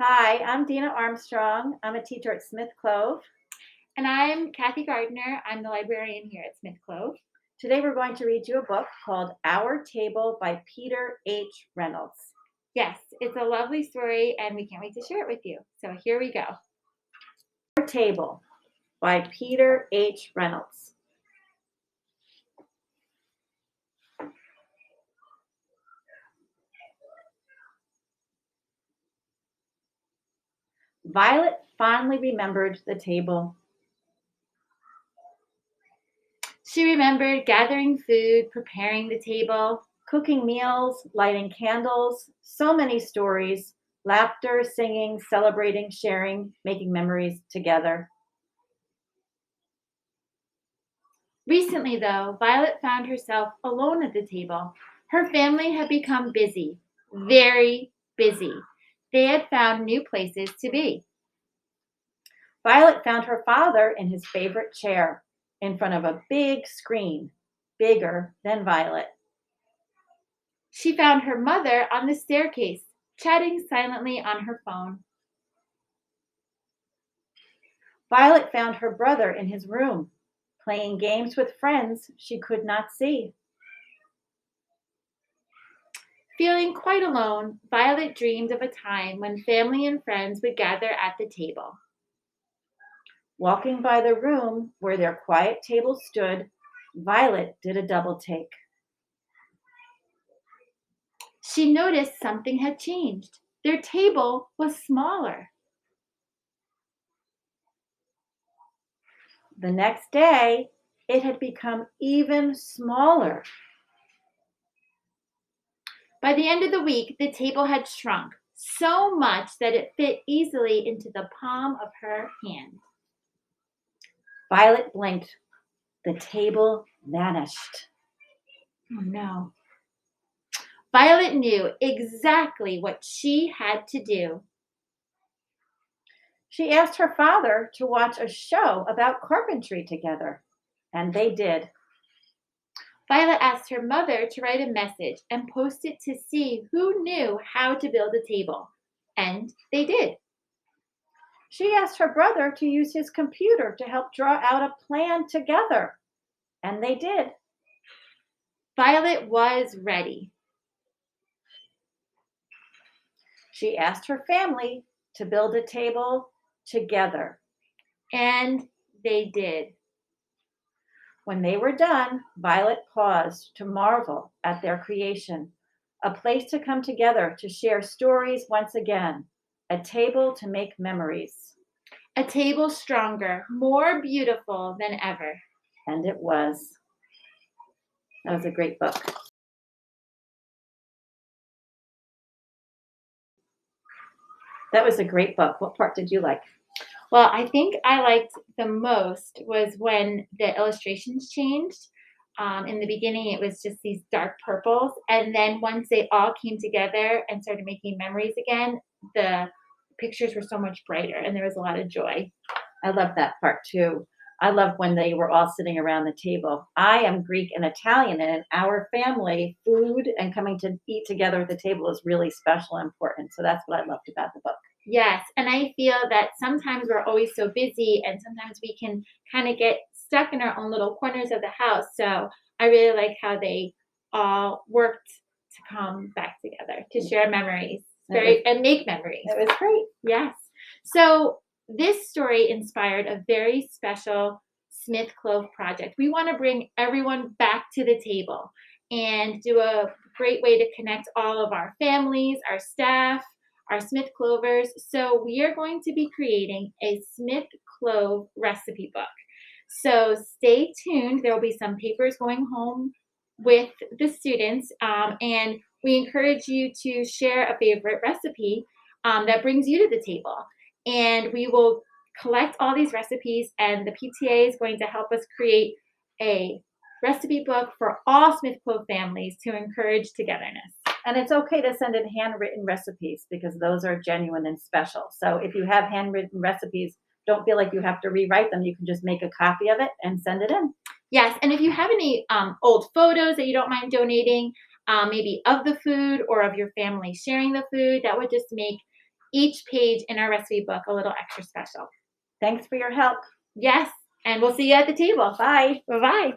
Hi, I'm Dina Armstrong. I'm a teacher at Smith Clove. And I'm Kathy Gardner. I'm the librarian here at Smith Clove. Today we're going to read you a book called Our Table by Peter H. Reynolds. Yes, it's a lovely story, and we can't wait to share it with you. So here we go. Our Table by Peter H. Reynolds. Violet fondly remembered the table. She remembered gathering food, preparing the table, Cooking meals, lighting candles, so many stories, laughter, singing, celebrating, sharing, making memories together. Recently, though, Violet found herself alone at the table. Her family had become busy, very busy. They had found new places to be. Violet found her father in his favorite chair in front of a big screen, bigger than Violet. She found her mother on the staircase, chatting silently on her phone. Violet found her brother in his room, playing games with friends she could not see. Feeling quite alone, Violet dreamed of a time when family and friends would gather at the table. Walking by the room where their quiet table stood, Violet did a double take. She noticed something had changed. Their table was smaller. The next day, it had become even smaller. By the end of the week, the table had shrunk so much that it fit easily into the palm of her hand. Violet blinked. The table vanished. Oh no. Violet knew exactly what she had to do. She asked her father to watch a show about carpentry together, and they did. Violet asked her mother to write a message and post it to see who knew how to build a table. And they did. She asked her brother to use his computer to help draw out a plan together, and they did. Violet was ready. She asked her family to build a table together. And they did. When they were done, Violet paused to marvel at their creation, a place to come together to share stories once again, a table to make memories. A table stronger, more beautiful than ever. And it was. That was a great book. That was a great book. What part did you like? Well, I think I liked the most was when the illustrations changed. In the beginning, it was just these dark purples. And then once they all came together and started making memories again, the pictures were so much brighter and there was a lot of joy. I love that part too. I love when they were all sitting around the table. I am Greek and Italian, and in our family, food and coming to eat together at the table is really special and important. So that's what I loved about the book. Yes, and I feel that sometimes we're always so busy and sometimes we can kind of get stuck in our own little corners of the house. So I really like how they all worked to come back together to share memories and make memories. It was great. Yes. So this story inspired a very special Smith Clove project. We want to bring everyone back to the table and do a great way to connect all of our families, our staff, our Smith Clovers. So we are going to be creating a Smith Clove Recipe Book. So stay tuned. There will be some papers going home with the students, and we encourage you to share a favorite recipe that brings you to the table. And we will collect all these recipes, and the PTA is going to help us create a recipe book for all Smith Clove families to encourage togetherness. And it's okay to send in handwritten recipes because those are genuine and special. So if you have handwritten recipes, don't feel like you have to rewrite them. You can just make a copy of it and send it in. Yes, and if you have any old photos that you don't mind donating, maybe of the food or of your family sharing the food, that would just make each page in our recipe book a little extra special. Thanks for your help. Yes, and we'll see you at the table. Bye. Bye-bye.